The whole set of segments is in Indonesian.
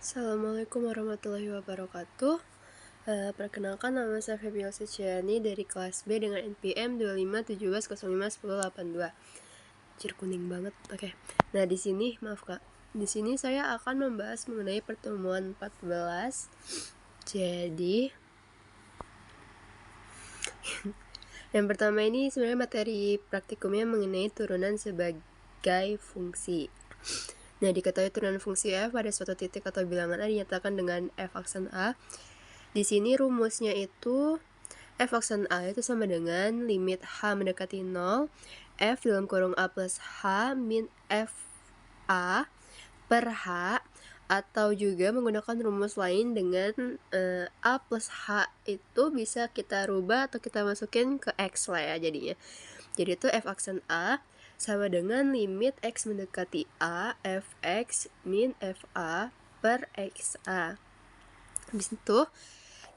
Assalamualaikum warahmatullahi wabarakatuh. Perkenalkan, nama saya Febiola Suciani dari kelas B dengan NPM 2517051082. Cir kuning banget. Oke. Nah, di sini maaf Kak. Di sini saya akan membahas mengenai pertemuan 14. Jadi yang pertama ini sebenarnya materi praktikumnya mengenai turunan sebagai fungsi. Nah, diketahui turunan fungsi f pada suatu titik atau bilangan a dinyatakan dengan f aksen a. Di sini rumusnya itu f aksen a itu sama dengan limit h mendekati 0, f dalam kurung a plus h min f a per h, atau juga menggunakan rumus lain dengan a plus h itu bisa kita rubah atau kita masukin ke x lah ya jadinya. Jadi itu f aksen a sama dengan limit x mendekati a fx min fa per xa. Habis itu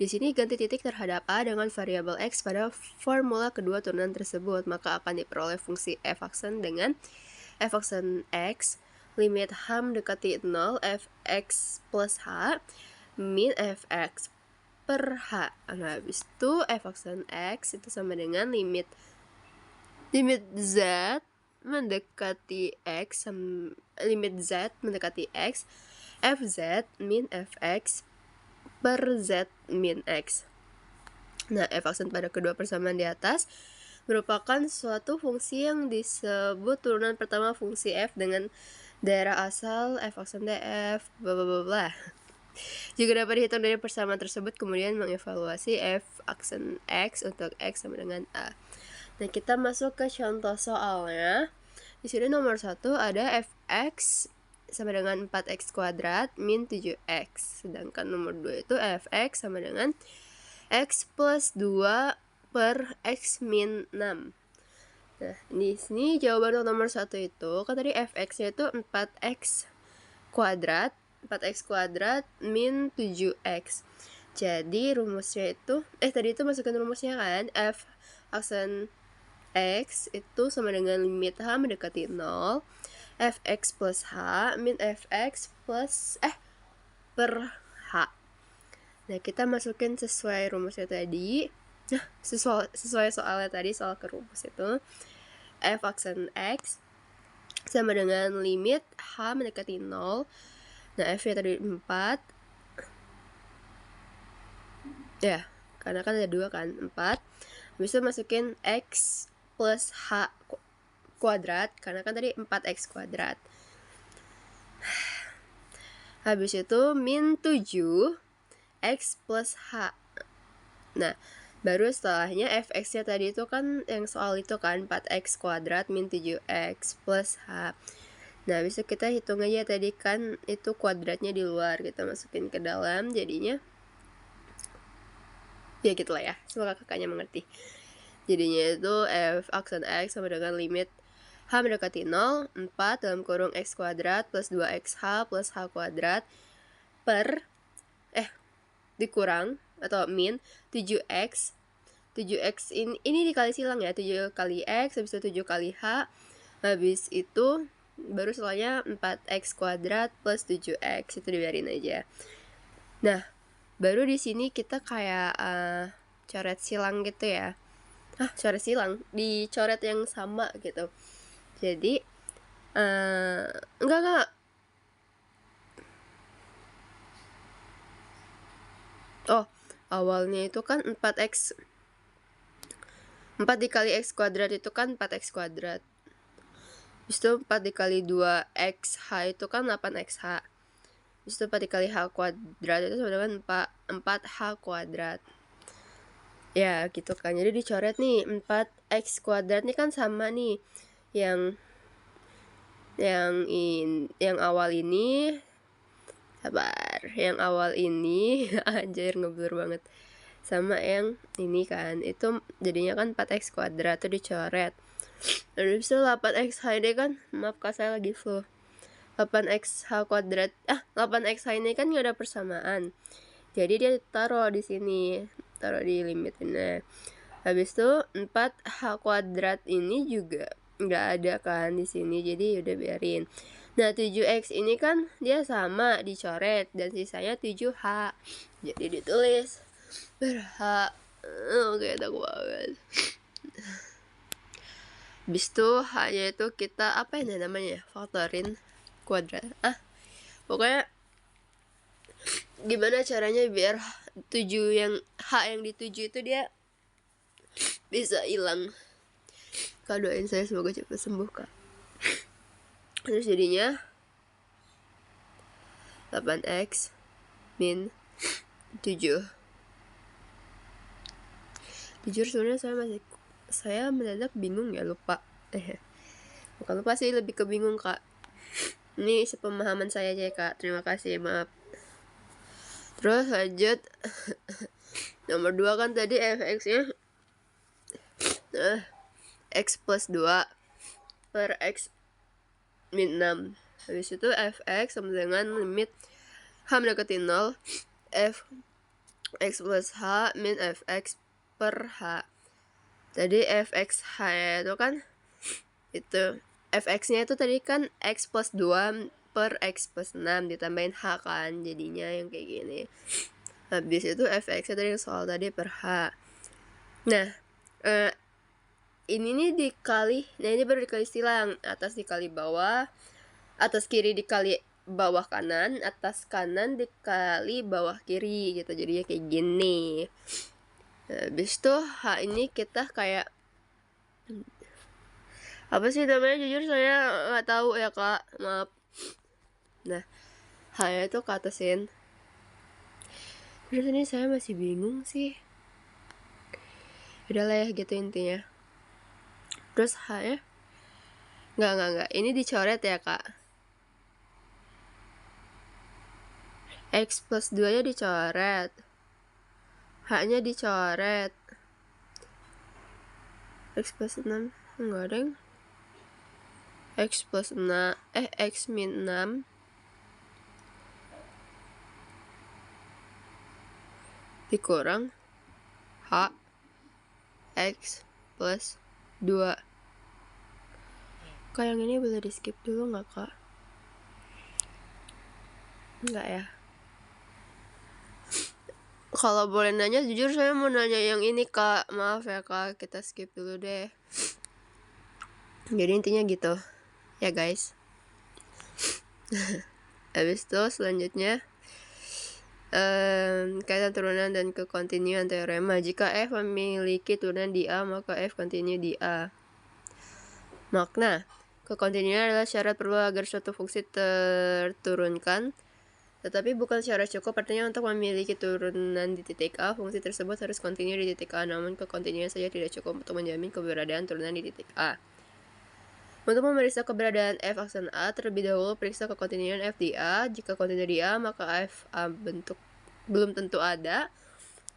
di sini ganti titik terhadap a dengan variabel x pada formula kedua turunan tersebut, maka akan diperoleh fungsi f aksen dengan f aksen x limit h mendekati 0 fx plus h min fx per h. Nah, habis itu f aksen x itu sama dengan limit z mendekati x limit z mendekati x fz min fx per z min x. Nah, f aksen pada kedua persamaan di atas merupakan suatu fungsi yang disebut turunan pertama fungsi f dengan daerah asal f aksen df bla bla bla bla. Juga dapat dihitung dari persamaan tersebut, kemudian mengevaluasi f aksen x untuk x sama dengan a. Nah, kita masuk ke contoh soalnya. Di sini nomor 1 ada fx sama dengan 4x kuadrat min 7x. Sedangkan nomor 2 itu fx sama dengan x plus 2 per x min 6. Nah, di sini jawaban untuk nomor 1 itu kan tadi fx-nya itu 4x kuadrat min 7x. Jadi rumusnya itu tadi itu masukkan rumusnya kan, f aksen x itu sama dengan limit h mendekati 0 fx plus h min fx plus per h. Nah, kita masukin sesuai rumusnya tadi. Nah, sesuai soalnya tadi, soal ke rumus itu f aksen x sama dengan limit h mendekati 0. Nah, f-nya tadi 4 ya, karena kan ada 2 kan, 4. Habis itu masukin x plus h kuadrat, karena kan tadi 4x kuadrat. Habis itu min 7 x plus h. Nah, baru setelahnya fx-nya tadi itu kan yang soal itu kan 4x kuadrat min 7x plus h. Nah, bisa kita hitung aja tadi kan itu kuadratnya di luar, kita masukin ke dalam, jadinya ya gitulah ya, semoga kakaknya mengerti. Jadinya itu f aksen x sama dengan limit h mendekati 0, 4 dalam kurung x kuadrat plus 2xh plus h kuadrat per dikurang atau min 7x. 7x ini dikali silang ya, 7 kali x habis itu 7 kali h, habis itu baru setelahnya 4x kuadrat plus 7x, itu dibiarin aja. Nah, baru di sini kita kayak coret silang gitu ya. Coret silang, dicoret yang sama gitu. Jadi enggak awalnya itu kan 4x 4 dikali x kuadrat itu kan 4x kuadrat. Habis itu 4 dikali 2xh itu kan 8xh. Habis itu 4 dikali h kuadrat itu sama dengan 4h kuadrat. Ya gitu kan, jadi dicoret nih 4x kuadrat nih kan sama nih yang awal ini, sabar, yang awal ini anjir ngeblur banget, sama yang ini kan, itu jadinya kan 4x kuadrat tuh dicoret. Lalu bisa 8xh ini kan, maaf kak saya lagi flu, 8xh kuadrat 8xh ini kan nggak ada persamaan, jadi dia taruh di sini, taruh di limit ini. Habis itu 4h kuadrat ini juga nggak ada kan di sini, jadi udah biarin. Nah 7x ini kan dia sama dicoret dan sisanya 7h. Jadi ditulis ber-h. Oke, takut banget. Habis itu h-nya itu kita apa ini namanya? Faktorin kuadrat. Pokoknya gimana caranya biar 7 yang h yang di 7 itu dia bisa hilang. Kak doain saya semoga cepat sembuh, Kak. Terus jadinya 8x min 7. Jujur sebenarnya saya mendadak bingung ya, lupa. Bukan lupa sih, lebih ke bingung, Kak. Ini sepemahaman saya aja ya, Kak. Terima kasih, maaf. Terus lanjut. Nomor 2 kan tadi fx-nya x plus 2 per x min 6. Habis itu fx sama dengan limit h mendekati 0 f x plus h min fx per h. Tadi fx h itu kan itu fx-nya itu tadi kan x plus 2 per x plus 6 ditambahin h kan, jadinya yang kayak gini. Habis itu fx-nya tadi soal tadi per h. Nah ini nih dikali, nah ini baru dikali silang, atas dikali bawah, atas kiri dikali bawah kanan, atas kanan dikali bawah kiri gitu, jadinya kayak gini. Habis itu h ini kita kayak apa sih namanya, jujur saya nggak tahu ya, Kak, maaf. Nah h nya itu ke atasin. Terus ini saya masih bingung sih, udah lah ya gitu intinya. Terus h nya Enggak, ini dicoret ya, Kak. X plus 2 nya dicoret, h nya dicoret, x plus 6 enggak deng, x plus 6 x min 6 dikurang h x plus 2. Kak, yang ini boleh di skip dulu nggak, Kak? Enggak ya? Kalau boleh nanya, jujur saya mau nanya yang ini, Kak. Maaf ya, Kak, kita skip dulu deh. Jadi intinya gitu ya, guys. Habis itu selanjutnya kaitan turunan dan kekontinuan teorema. Jika f memiliki turunan di A, maka f kontinu di A. Makna kekontinuan adalah syarat perlu agar suatu fungsi terturunkan, tetapi bukan syarat cukup. Artinya untuk memiliki turunan di titik A, fungsi tersebut harus kontinu di titik A. Namun kekontinuan saja tidak cukup untuk menjamin keberadaan turunan di titik A. Untuk memeriksa keberadaan f aksen A, terlebih dahulu periksa kekontinuan f di A. Jika kontinu di A, maka f A bentuk belum tentu ada.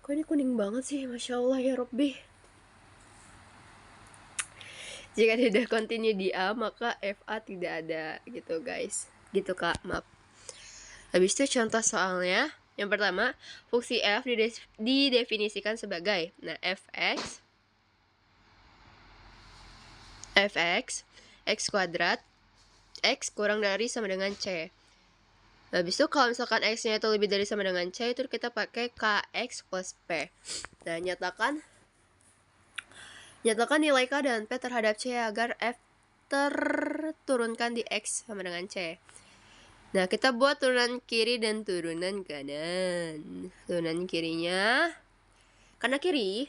Kok ini kuning banget sih, Masya Allah ya Rabbi. Jika tidak kontinu di A, maka f A tidak ada gitu, guys. Gitu, Kak, maaf. Habis itu contoh soalnya. Yang pertama, fungsi f didefinisikan sebagai, nah, fx x kuadrat x kurang dari sama dengan c. Habis itu kalau misalkan x-nya itu lebih dari sama dengan c, itu kita pakai kx plus p. Nah, nyatakan nilai k dan p terhadap c agar f terturunkan di x sama dengan c. Nah, kita buat turunan kiri dan turunan kanan. Turunan kirinya karena kiri,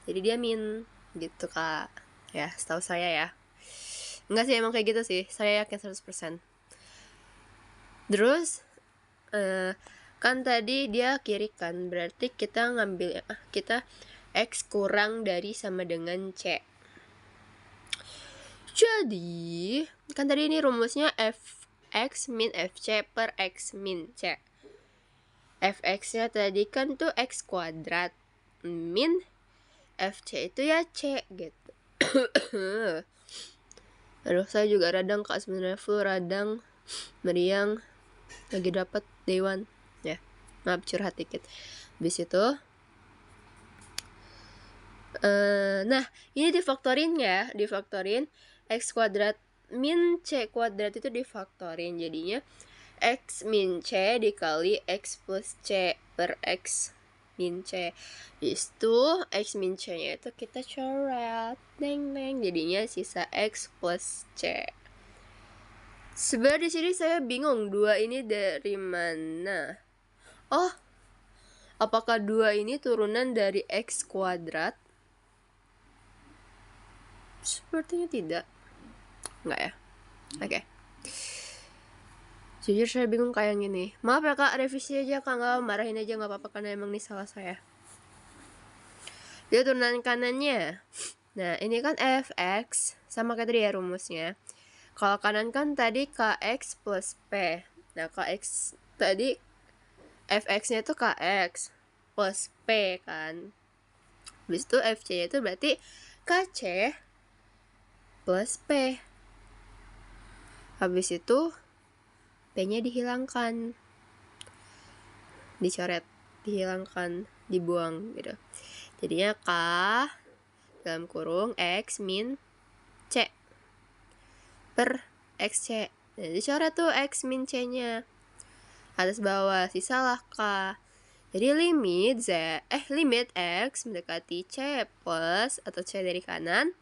jadi dia min gitu, Kak. Ya, setahu saya ya. Enggak sih, emang kayak gitu sih. Saya yakin 100%. Terus kan tadi dia kiri kan, berarti kita ngambil kita x kurang dari sama dengan c. Jadi kan tadi ini rumusnya fx min fc per x min c. Fx-nya tadi kan tuh x kuadrat min fc itu ya c gitu. Aduh, saya juga radang, Kak, sebenarnya flu, radang, meriang, lagi dapat dewan ya, maaf curhat dikit. Habis itu nah ini difaktorin ya, difaktorin x kuadrat min C kuadrat itu difaktorin, jadinya X min C dikali X plus C per X min C. Itu X min C nya itu kita coret, neng, jadinya sisa X plus C. Sebenarnya di sini saya bingung, 2 ini dari mana? Oh, apakah 2 ini turunan dari X kuadrat? Sepertinya tidak. Enggak ya? Oke. Jujur saya bingung kayak gini. Maaf ya kak, revisi aja kak, nggak marahin aja nggak apa-apa karena emang ini salah saya. Dia turunan kanannya. Nah ini kan fx sama kayak tadi ya rumusnya. Kalau kanan kan tadi kx plus p. Nah kx tadi fx-nya itu kx plus p kan. Habis itu fc-nya itu berarti kc plus p. Habis itu P-nya dihilangkan, dicoret, dihilangkan, dibuang gitu. Jadinya K dalam kurung X min C per XC. Nah, dicoret tuh X min C-nya. Atas bawah, sisalah K. Jadi limit X mendekati C plus atau C dari kanan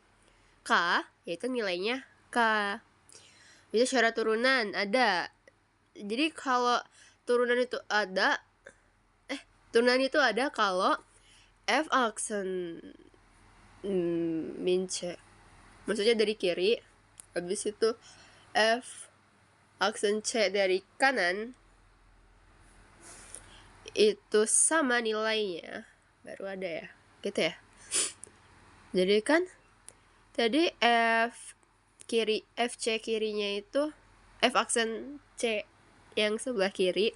K, yaitu nilainya K. Itu syarat turunan ada. Jadi kalau turunan itu ada kalau f aksen min C, maksudnya dari kiri, habis itu f aksen C dari kanan itu sama nilainya, baru ada ya, gitu ya. Jadi kan tadi FC kirinya itu f aksen C yang sebelah kiri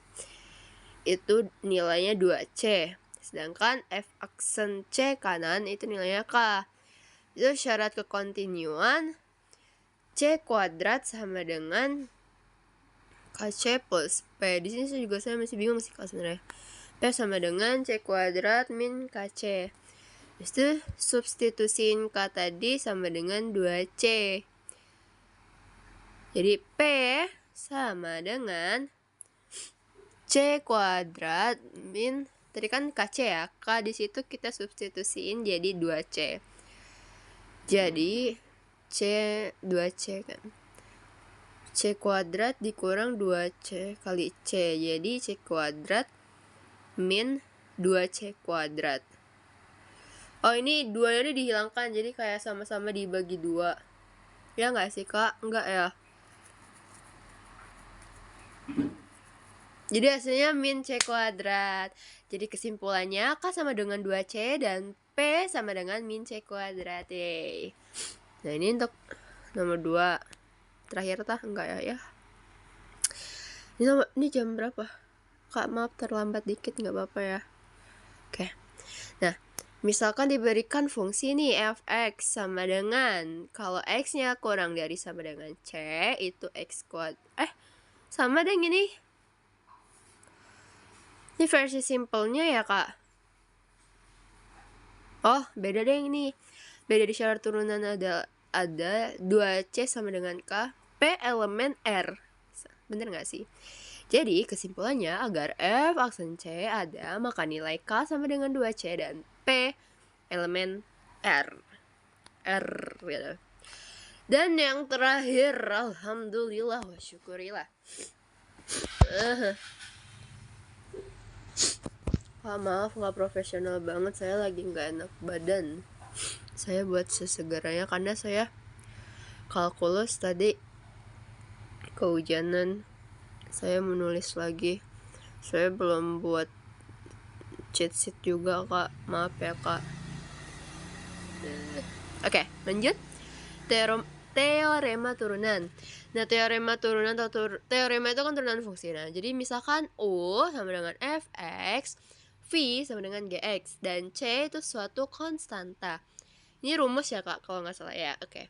itu nilainya 2C, sedangkan f aksen C kanan itu nilainya K. Itu syarat kekontinuan C kuadrat sama dengan KC plus P. Di sini saya masih bingung sih Kak sebenarnya. P sama dengan C kuadrat min KC. Terus itu substitusiin K tadi sama dengan 2C. Jadi P sama dengan C kuadrat min, tadi kan KC ya, K di situ kita substitusiin jadi 2C. Jadi C 2C kan. C kuadrat dikurang 2C kali C. Jadi C kuadrat min 2C kuadrat. Oh ini 2 ini dihilangkan, jadi kayak sama-sama dibagi 2. Ya nggak sih Kak? Enggak ya? Jadi hasilnya min C kuadrat. Jadi kesimpulannya K sama dengan 2C dan P sama dengan min C kuadrat. Yeay. Nah ini untuk nomor 2. Terakhir tah? Enggak ya? Ini jam berapa? Kak maaf terlambat dikit, nggak apa-apa ya. Oke. Nah misalkan diberikan fungsi nih fx sama dengan, kalau x-nya kurang dari sama dengan C, itu x kuadrat. Sama deh gini. Ini versi simpelnya ya kak. Oh beda deh ini. Beda di syarat turunan ada 2C sama dengan K, P elemen R. Bener gak sih? Jadi kesimpulannya agar F aksen C ada, maka nilai K sama dengan 2C dan P elemen R gitu. Dan yang terakhir, alhamdulillah wa syukurillah. Maaf gak profesional banget, saya lagi gak enak badan. Saya buat sesegaranya karena saya kalkulus tadi kehujanan. Saya menulis lagi. Saya belum buat cheat sheet juga kak, maaf ya kak. Oke, lanjut. Teorema turunan. Nah teorema turunan atau teorema itu kan turunan fungsi. Nah jadi misalkan U sama dengan Fx, V sama dengan Gx, dan C itu suatu konstanta. Ini rumus ya kak kalau nggak salah ya. Oke.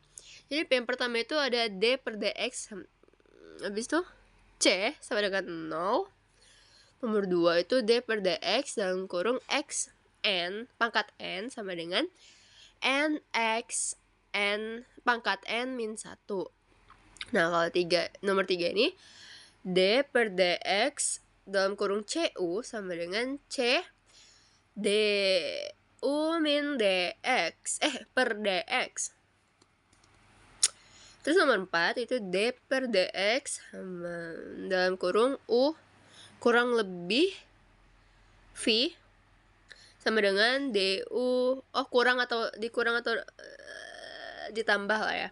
Jadi yang pertama itu ada D per Dx, habis itu C sama dengan 0. Nomor 2 itu D per Dx dalam kurung X N pangkat N sama dengan Nx N pangkat N min 1. Nah, kalau nomor 3 ini D per DX dalam kurung CU sama dengan C DU min DX per DX. Terus nomor 4 itu D per DX sama dalam kurung U kurang lebih V sama dengan DU kurang atau ditambah lah ya.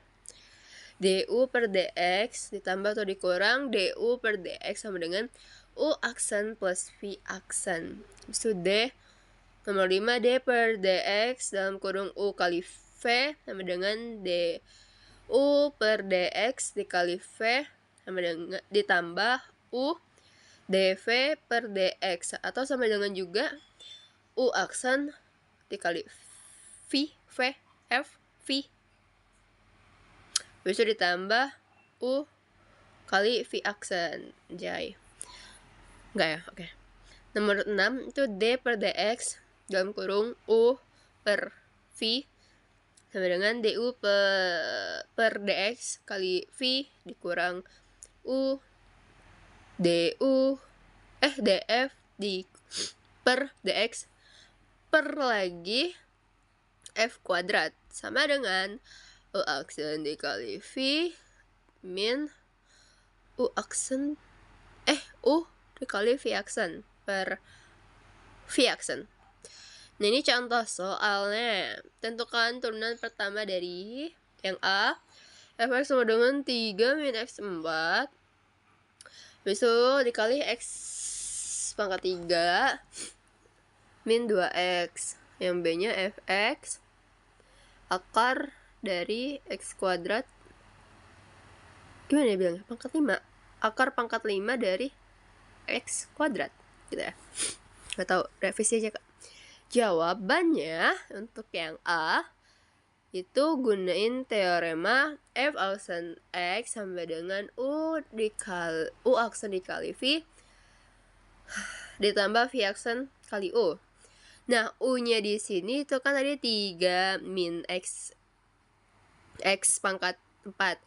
DU per DX ditambah atau dikurang DU per DX sama dengan U aksen plus V aksen. Habis itu D nomor 5 D per DX dalam kurung U kali V sama dengan D U per DX dikali V sama dengan ditambah U dV per DX atau sama dengan juga U aksen dikali V F V. Bisa ditambah U kali V aksen. Jai. Enggak ya? Oke. Nomor 6 itu D per DX dalam kurung U per V sama dengan DU per DX kali V dikurang U DU DF per DX per lagi F kuadrat sama dengan U aksen dikali V min U aksen U dikali V aksen per V aksen. Nah, ini contoh soalnya. Tentukan turunan pertama dari yang A. Fx sama dengan 3 min x4. Besok dikali x pangkat 3 min 2x. Yang B-nya fx akar dari x kuadrat. Gimana ya bilangnya? Pangkat 5. Akar pangkat 5 dari x kuadrat. Gitu ya. Gak tau, revisi aja Kak. Jawabannya untuk yang A itu gunain teorema F aksen X sama dengan U aksen dikali V ditambah V aksen kali U. Nah, U-nya di sini itu kan tadi 3 min X pangkat 4.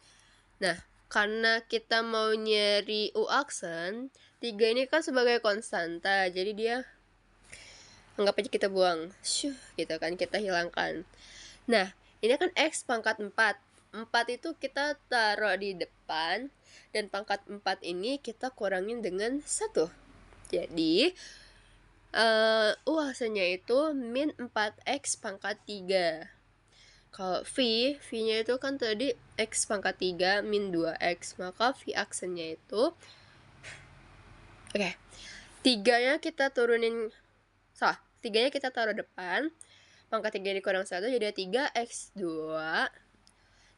Nah, karena kita mau nyari U aksen, 3 ini kan sebagai konstanta, jadi dia anggap aja kita buang, gitu kan, kita hilangkan. Nah, ini kan X pangkat 4. 4 itu kita taruh di depan, dan pangkat 4 ini kita kurangin dengan 1. Jadi, U aksennya itu min 4X pangkat 3. Kalau V-nya itu kan tadi X pangkat 3 min 2X, maka V aksennya itu, 3-nya kita turunin, 3-nya kita taruh depan, pangkat 3 dikurang 1 jadi 3x2.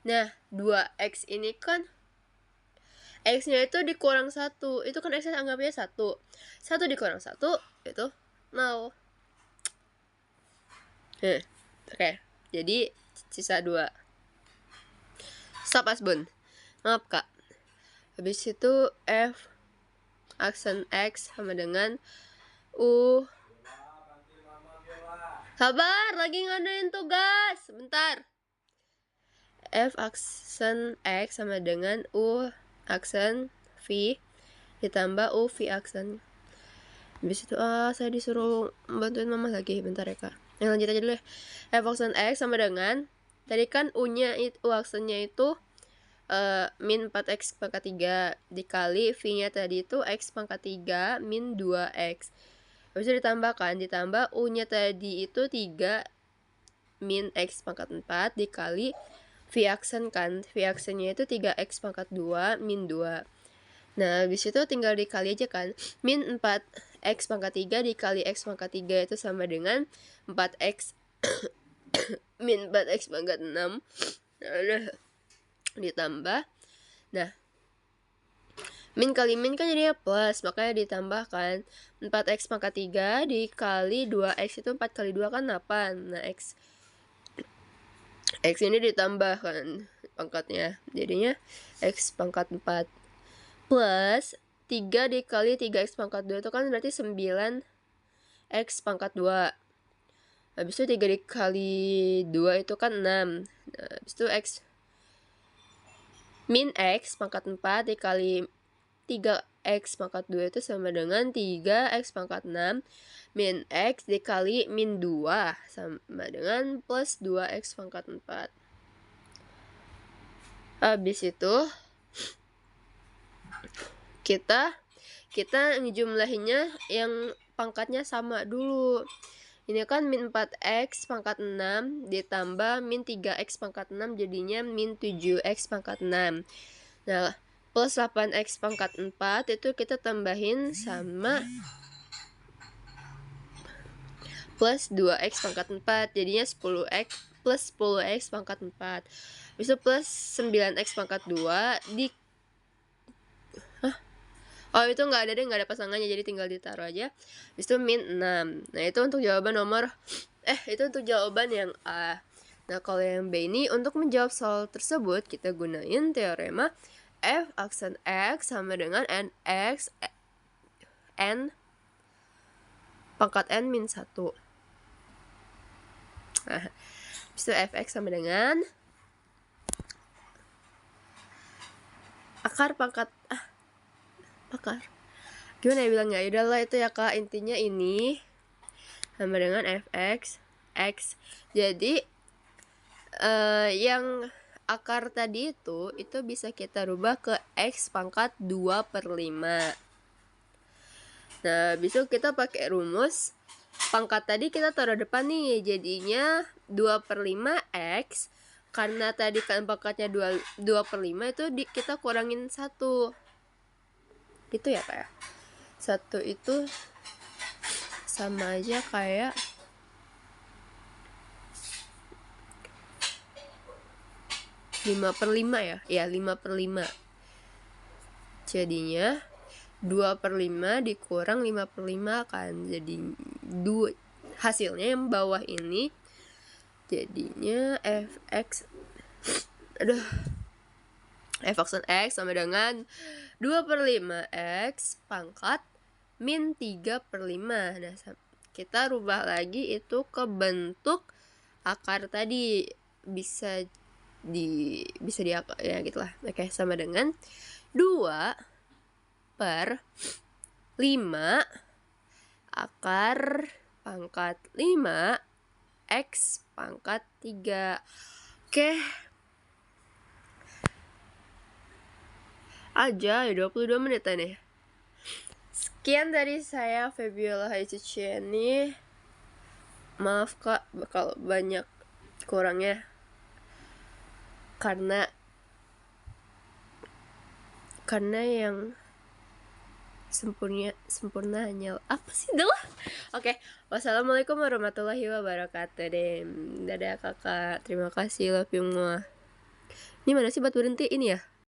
Nah, 2x ini kan x-nya itu dikurang 1. Itu kan x-nya anggapnya 1. 1 dikurang 1 itu 0. Oke. Jadi sisa 2. Stop Asbun. Maaf Kak. Habis itu F aksen X sama dengan U. Sabar, lagi ngadain tugas. Bentar. F aksen X sama dengan U aksen V ditambah U V aksen. Habis itu saya disuruh bantuin mama lagi. Bentar ya Kak. Yang lanjut aja dulu ya. F aksen X sama dengan, tadi kan U-nya U aksennya itu min 4x pangkat 3 dikali V-nya tadi itu x pangkat 3 min 2x. Habis itu ditambah U-nya tadi itu 3 min x pangkat 4 dikali V aksen kan. V aksennya itu 3x pangkat 2 min 2. Nah, habis itu tinggal dikali aja kan. Min 4x pangkat 3 dikali x pangkat 3 itu sama dengan 4x min 4x pangkat 6. Nah, ditambah. Nah, min kali min kan jadinya plus, makanya ditambahkan 4x pangkat 3 dikali 2x itu 4 kali 2 kan 8. Nah, x ini ditambahkan pangkatnya, jadinya x pangkat 4 plus 3 dikali 3x pangkat 2 itu kan berarti 9x pangkat 2. Habis itu 3 dikali 2 itu kan 6. Nah, habis itu x min X pangkat 4 dikali 3X pangkat 2 itu sama dengan 3X pangkat 6 min X dikali min 2 sama dengan plus 2X pangkat 4. Habis itu kita ngejumlahinnya yang pangkatnya sama dulu. Ini kan min 4X pangkat 6 ditambah min 3X pangkat 6 jadinya min 7X pangkat 6. Nah, plus 8X pangkat 4 itu kita tambahin sama plus 2X pangkat 4 jadinya 10X plus 10X pangkat 4. Bisa plus 9X pangkat 2 di Oh, itu nggak ada deh, nggak ada pasangannya, jadi tinggal ditaruh aja. Habis itu min 6. Nah, itu untuk jawaban itu untuk jawaban yang A. Nah, kalau yang B ini, untuk menjawab soal tersebut, kita gunain teorema F aksen X sama dengan NX N pangkat N min 1. Nah, habis itu Fx sama dengan akar gimana ya bilangnya, udahlah itu ya Kak, intinya ini sama dengan Fx X. Jadi yang akar tadi itu bisa kita rubah ke X pangkat 2/5. Nah, besok kita pakai rumus pangkat tadi kita taruh depan nih, jadinya 2/5X. Karena tadi kan pangkatnya 2/5 itu kita kurangin 1. Gitu ya Kak ya. 1 itu sama aja kayak 5/5 ya. Ya, 5/5. Jadinya 2/5 dikurang 5/5 kan jadi 2. Hasilnya yang bawah ini jadinya Fx F aksen X sama dengan 2/5X pangkat min 3/5. Nah, kita rubah lagi itu ke bentuk akar tadi, bisa di ya gitulah. Oke, sama dengan 2/5 akar pangkat 5 X pangkat 3. Oke. Aja ya 22 menit nih. Sekian dari saya, Febiola Haicicieni. Maaf Kak kalau banyak kurangnya, karena yang sempurna hanya apa sih dah. Oke, wassalamualaikum warahmatullahi wabarakatuh deh. Dadah kakak, terima kasih, love you semua. Ini mana sih buat berhenti ini ya?